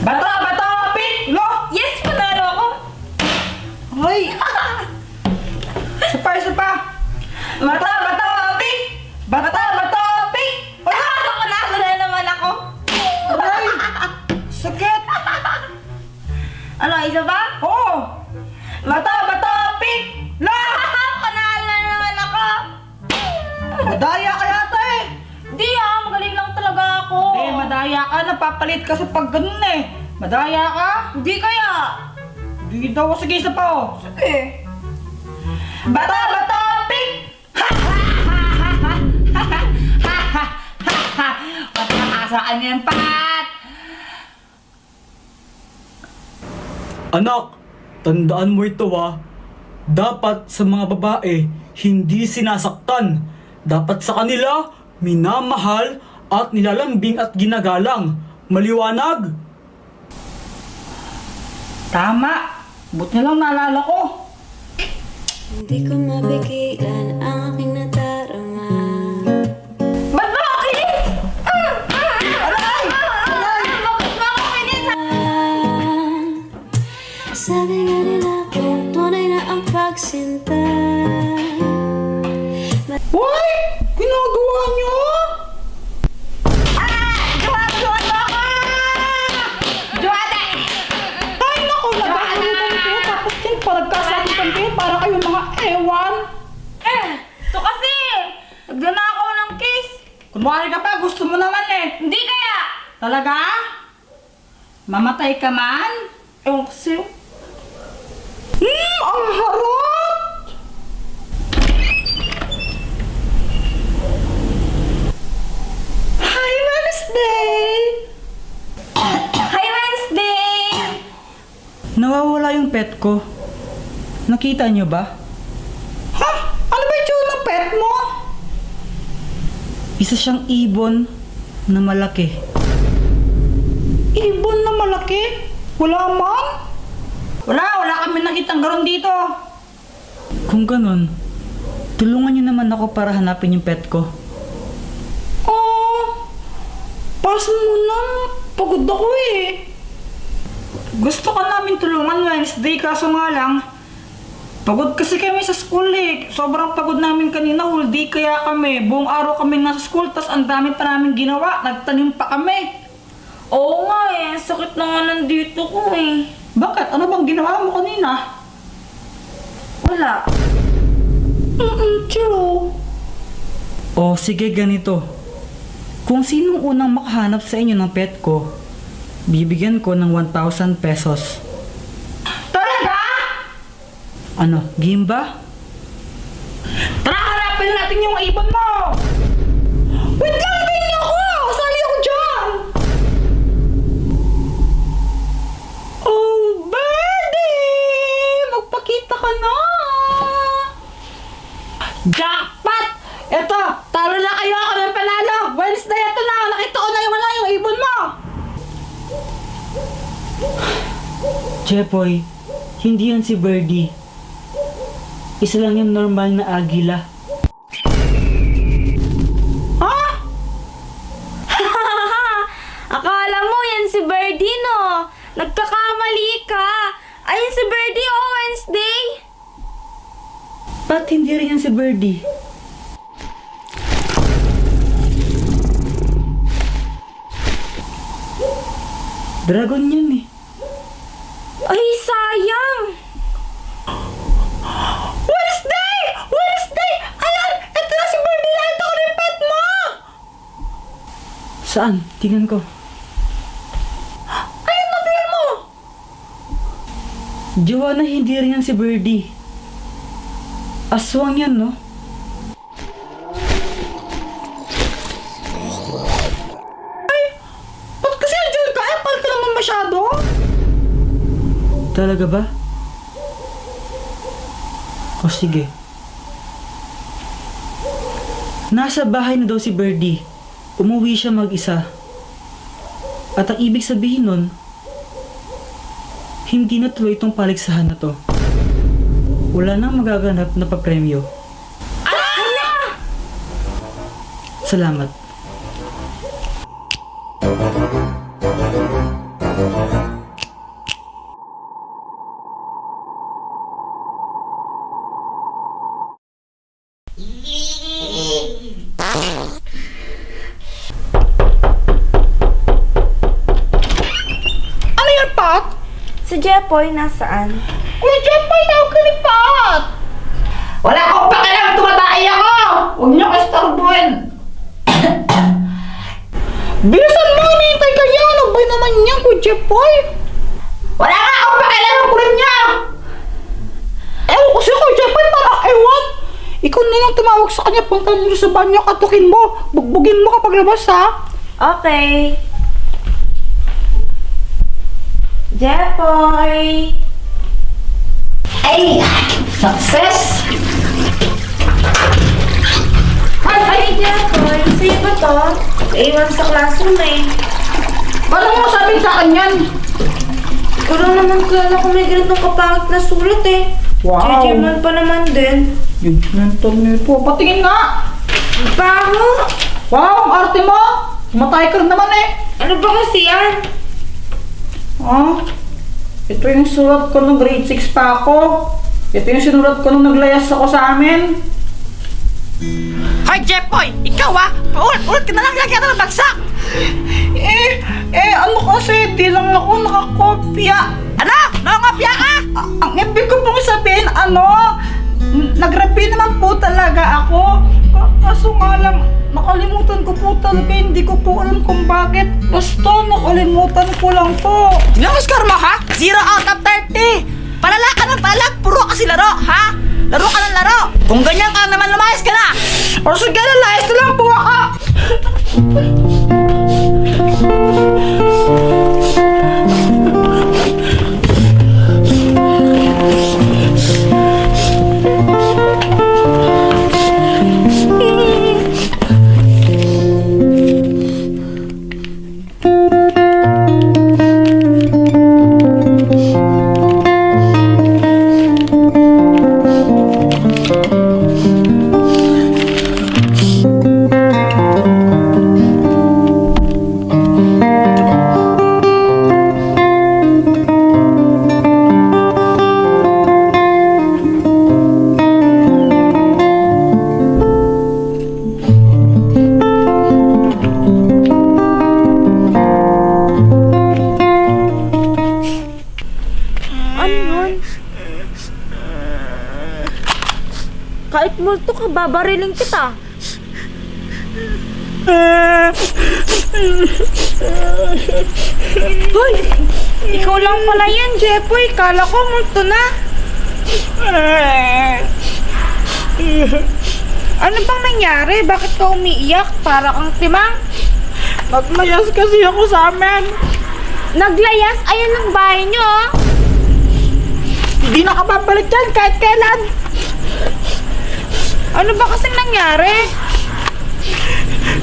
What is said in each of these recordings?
Bato, bato, pick! Lo! Yes, panalo ako! Ay! Isa pa! Bato, bato, pick! Bato, bato, pick! Wala! Panalo na naman ako! Aray! Sakit! Ano, isa ba? Oo! Bato, bato, pick! Lo! Panalo na naman ako! Madaya ka yata eh! Di magaling lang talaga ako! Eh, madaya ka. Napapalit ka sa pag ganun eh. Madaya ka? Hindi kaya! Hindi daw. Sige, isa pa oh. Sige! Bato, bato, pick! Patakasaan yan, Pat! Anak, tandaan mo ito Dapat sa mga babae, hindi sinasaktan. Dapat sa kanila, minamahal at nilalambing at ginagalang. Maliwanag? Tama! Buti na lang naalala ko. Hindi ko mapigilan ang aking nadarama. Ba't ba ako kinis? Aray! Bakit ba ako kinis? Sabi nga nila kung tunay na ang pagsinta. Hoy! Ginagawa niyo? Juwan mo ako! Juwan eh! Ay, naku! Nagkakalitan kayo. Tapos din, paragkasakitan kayo. Para kayong mga ewan. Ito kasi! Nagnanakaw ng kiss! Kunwari ka pa. Gusto mo naman eh. Hindi kaya! Talaga? Mamatay ka man? Ewan ko sa'yo. Ang harot! Hi, Wednesday! Hi, Wednesday! Nawawala yung pet ko. Nakita niyo ba? Ha? Ano ba yung tsura ng pet mo? Isa siyang ibon na malaki. Ibon na malaki? Wala man? Wala kami nakitang garon dito. Kung ganon, tulungan niyo naman ako para hanapin yung pet ko. Oh, pass mo na. Pagod ako eh. Gusto ka namin tulungan Wednesday, kaso nga lang, pagod kasi kami sa school eh. Sobrang pagod namin kanina, whole day kaya kami. Buong araw kami nasa school, tas ang dami pa namin ginawa. Nagtanim pa kami. Oo nga eh, sakit na nga nandito ko eh. Bakit? Ano bang ginawa mo kanina? Wala. True. O sige, ganito. Kung sinong unang makahanap sa inyo ng pet ko, bibigyan ko ng 1,000 pesos. Talaga? Ano, game ba? Tara, hanapin natin yung ibon mo! Wait lang, hintayin niyo ako! Sali ako dyan! Oh, birdie! Magpakita ka na! Jackpot! Eto, talo na kayo ako ng panalo! Wednesday, eto na! Nakita ko na yung ibon mo! Jepoy, hindi yan si Birdie. Isa lang yung normal na agila. Ha? Akala mo yan si Birdie, no? Nagkakamali ka. Ayun si Birdie, oh, Wednesday. Ba't hindi rin yan si Birdie? Dragon yan eh. Ay, sayang. Wednesday! Wednesday! Ayan! Ito na si Birdie! Nakita ko na yung pet mo! Saan? Tingnan ko. Ayun na, tingnan mo! Joanna, hindi rin yan si Birdie. Aswang yan, no? Ay! Ba't kasi andyan ka? Eh, parang ka naman masyado? Talaga ba? O sige. Nasa bahay na daw si Birdie. Umuwi siya mag-isa. At ang ibig sabihin nun, hindi na tuloy itong paligsahan na to. Wala nang magaganap na papremyo. Salamat. Pat? Si Jepoy, nasaan? Kuya Jepoy, tawag ka ni Pat! Wala akong pakialam, tumatay ako! Huwag niyo ko istorbuhin! Bilisan mo, hinihintay ka niya! Ano ba naman niya, Kuya Jepoy? Wala nga akong pakialam ko rin niya! Ewan ko siya, Kuya Jepoy, parang ewan! Ikaw na lang tumawag sa kanya, punta mo sa banyo, katukin mo! Bugbugin mo kapag labas, ha? Okay. Jepoy! Ay! Success! Ay, Jepoy! Sa'yo ba to? Iwan sa classroom eh. Paano mo sabihin sa akin yan? Ikaw lang naman kilala kung may ganitong kapangit na sulat eh. Wow. JJ man pa naman din. Yung mental nito. Patingin nga! Baho! Wow, ang arte mo! Matay ka rin naman eh! Ano ba kasi yan? Ah, ito yung sulat ko nung grade 6 pa ako. Ito yung sinulat ko nung naglayas ako sa amin. Hoy, Jepoy! Ikaw ulit ka na lang lagyan ng bagsak! Ano kasi, di lang ako nakakopya. Ano? Nangangapya ka? Ang ibig ko pong sabihin, nag-review naman po talaga ako. Kaso nga lang, nakalimutan ko po talaga, hindi ko po alam kung bakit. Basta nakalimutan ko lang po. Ilang score mo, ha? 0 out of 30! Palala ka ng palag, puro kasi laro, ha? Laro ka ng laro! Kung ganyan ka naman, lumayas ka na! O sige, lalayas na lang po ako. Ano yun? Kahit multo ka, babariling kita. Hoy! Ikaw lang pala yan, Jepoy. Kala ko multo na. Ano bang nangyari? Bakit ka umiiyak? Para kang timang. Naglayas kasi ako sa amin. Naglayas? Ayan ang bahay niyo, oh. Hindi nakababalik dyan kahit kailan. Ano ba kasing nangyari?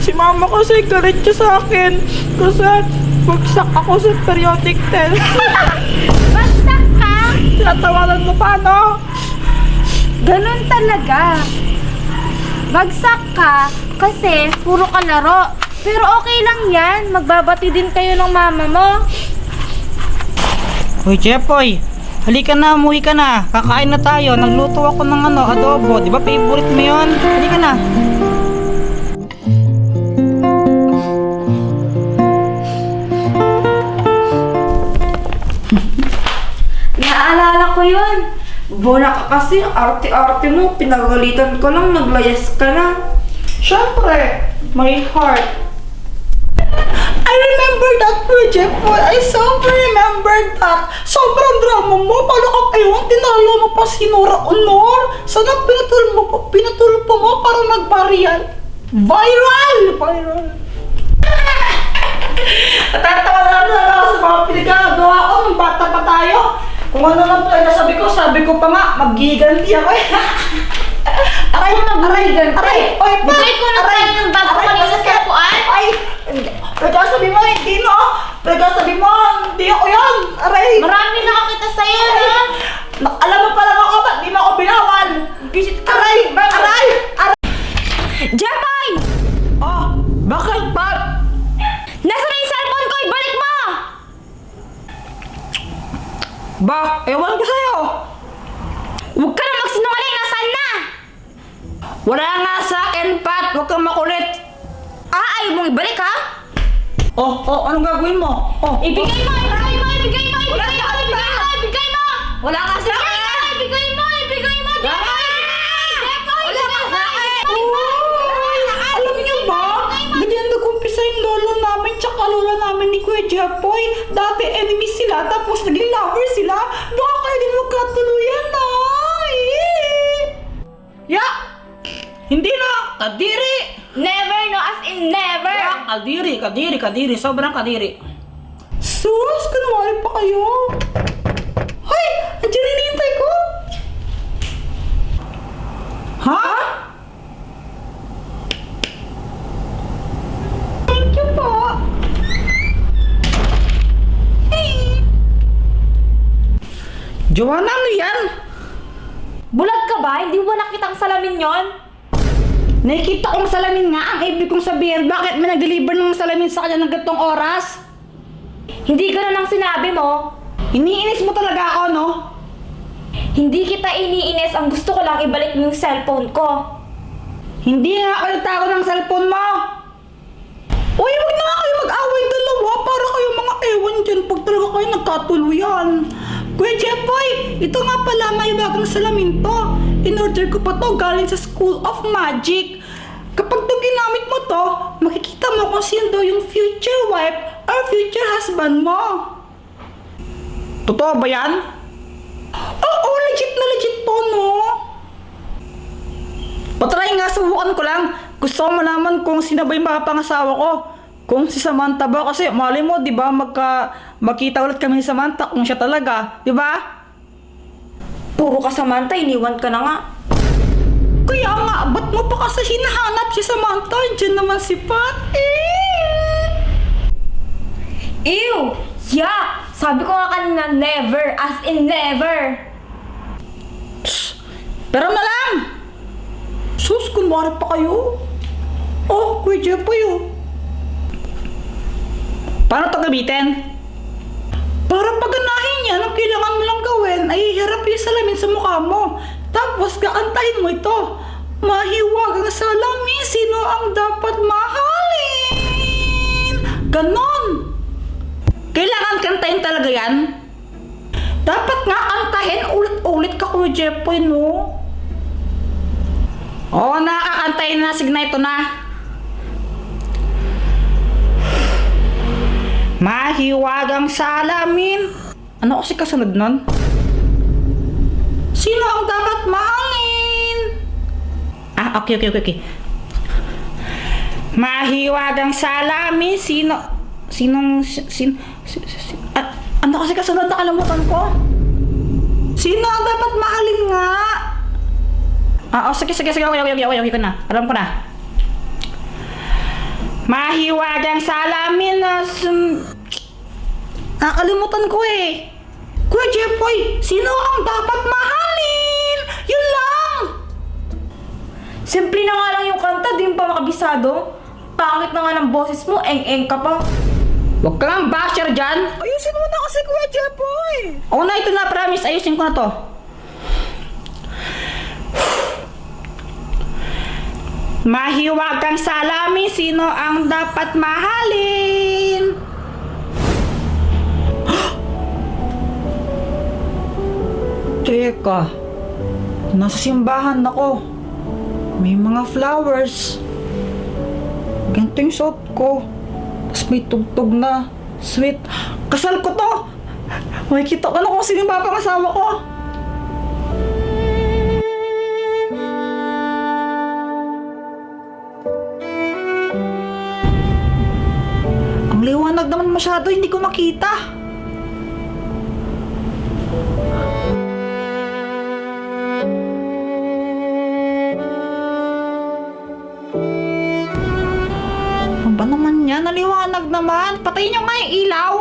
Si mama kasi galit siya sa akin. Kasi bagsak ako sa periodic test. Bagsak ka? Tinatawanan mo pa, no? Ganun talaga. Bagsak ka kasi puro ka laro. Pero okay lang yan. Magbabati din kayo ng mama mo. Hoy, Jepoy. Halika na, umuwi ka na. Kakain na tayo. Nagluto ako ng adobo. Di ba favorite mo yun? Halika na. Naaalala ko yun. Bona ka kasi, arte-arte mo. Pinagalitan ko lang, naglayas ka na. Siyempre, my heart. I remember that, Kuya Jepoy. I super remember that. Sobrang drama mo. Paano ka kayo? Tinalo mo pa si Nora Honor. Sana pinatulpo mo para mag-viral. Viral! Natatawa na ako sa mga pinagagawa ko nung bata pa tayo. Kung ano lang talaga sabi ko pa nga, magiganti ako eh. Aray! Oy, pa! Bigay ko na tayo ng bago kanina sa sapuan. Ay! Pagkasabi mo, hindi no! Pagkasabi mo, hindi ako yan! Aray! Marami nakakita sa'yo, no? Alam mo pala ako, ba't di mo ako binawal? Visit ka. Aray! Aray! Jepoy! Oh, bakit? Ba't? Nasaan na yung cellphone ko? Ibalik mo! Ba, ewan ko sa'yo! Huwag ka na magsinungaling. Nasaan na? Wala nga sa akin, Pat! Huwag kang makulit! Ayaw mong ibalik, ha? Oh, anong gagawin mo? Oh, Ibigay mo! ibigay mo! Wala Ibigay ka mo! ba? Ibigay mo! Ibigay mo! Wala ka sa akin! Ibigay mo! Ibigay mo! Wala ka! Jepoy! Wala ka sa akin! Uy! Alam niyo ba? Ganyan nag-umpisa yung lolo namin tsaka lola namin ni Kuya Jepoy. Dati enemy sila, tapos naging lover sila. Baka kayo din magkatuluyan na. Ya! Hindi na! Kadiri! Never, no? As in never! Ya! Kadiri. Sobrang kadiri. Sus! Kunwari pa kayo. Hoy! Andiyan rin hinihintay ko. Ha? Thank you po. Hey! Joanna, ano yan? Bulag ka ba? Hindi mo ba nakita ang salamin yon? Nakikita kong salamin nga. Ang ibig kong sabihin, bakit may nag-deliver ng salamin sa kanya ng gantong oras? Hindi ganun ang sinabi mo. Iniinis mo talaga ako, no? Hindi kita iniinis. Ang gusto ko lang ibalik mo yung cellphone ko. Hindi nga ako nagtago ng cellphone mo. Uy, huwag na nga kayo mag-away dalawa para kayo mga ewan dyan pag talaga kayo nagkatuluyan. Kuya Jepoy, ito nga pala may bagong salamin to. In-order ko pa to galing sa School of Magic. Kapag to ginamit mo to, makikita mo kung sino daw yung future wife or future husband mo. Totoo ba yan? Oo, legit na legit to, no? Patry nga, subukan ko lang. Gusto ko malaman kung sino ba yung makapangasawa ko. Kung si Samantha ba, kasi mali mo, di ba, magkita ulit kami ni Samantha kung siya talaga, di ba? Puro ka Samantha, iniwan ka na nga. Kaya nga, ba't mo pa kasi hinahanap si Samantha? Diyan naman si Pat, Ew! Yeah! Sabi ko nga kanina, never. As in never. Pero na lang! Sus, kunwari pa kayo. Oh, Kuya Jepoy, oh. Paano ito gamitin? Para paganahin yan, ang kailangan mo lang gawin ay iharap yung salamin sa mukha mo. Tapos kaantahin mo ito. Mahiwagang salamin, sino ang dapat mahalin? Ganon! Kailangan kantahin talaga yan. Dapat nga kantahin ulit-ulit ka, Kuya Jepoy, no? Oo, nakakantahin na. Sige na, ito na. Mahiwagang salamin. Ano kasi kasunod nun? Sino ang dapat mahalin? Okay. Mahiwagang salamin. Ano kasi kasunod? Nakalimutan ko. Sino ang dapat mahalin nga? Sige. Okay ko na. Alam ko na. Mahiwagang salamin na nakalimutan ko eh. Kuya Jepoy, sino ang dapat mahalin? Yun lang! Simple na nga lang yung kanta, di mo pa makabisado. Pangit na nga ng boses mo, eng-eng ka pa. Huwag ka nga basher dyan. Ayusin mo na kasi, Kuya Jepoy! Oo na, ito na, promise. Ayusin ko na to. Mahiwagang salamin, sino ang dapat mahalin? Teka, nasa simbahan ako. May mga flowers. Ganito yung suot ko. Tapos may tugtog na. Sweet. Kasal ko to! Makikita ko na kung sino yung papangasawa ko. Ang liwanag naman masyado, hindi ko makita. Ano ba naman yan? Naliwanag naman. Patayin nyo nga yung ilaw.